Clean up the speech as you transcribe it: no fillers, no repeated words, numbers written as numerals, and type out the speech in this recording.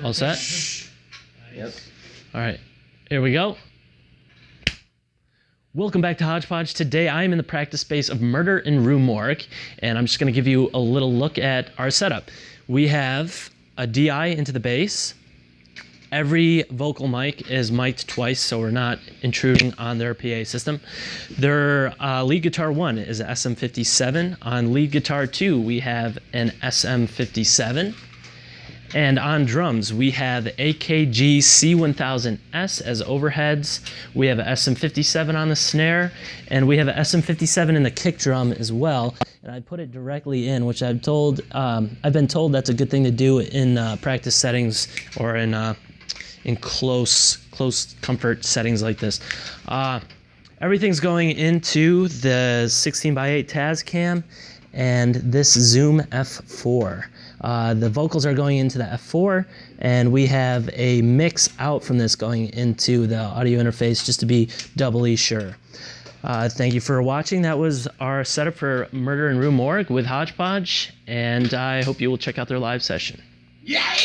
All set? Yep. All right, here we go. Welcome back to Hodgepodge. Today I am in the practice space of Murder in Rue Morgue, and I'm just going to give you a little look at our setup. We have a DI into the bass. Every vocal mic is mic'd twice, so we're not intruding on their PA system. Their lead guitar 1 is a SM57. On lead guitar 2, we have an SM57. And on drums, we have AKG C1000S as overheads. We have a SM57 on the snare, and we have a SM57 in the kick drum as well. And I put it directly in, which I've been told that's a good thing to do in practice settings or in close comfort settings like this. Everything's going into the 16x8 Tascam and this Zoom F4. The vocals are going into the F4, and we have a mix out from this going into the audio interface just to be doubly sure. Thank you for watching. That was our setup for Murder in Rue Morgue with Hodgepodge, and I hope you will check out their live session. Yeah!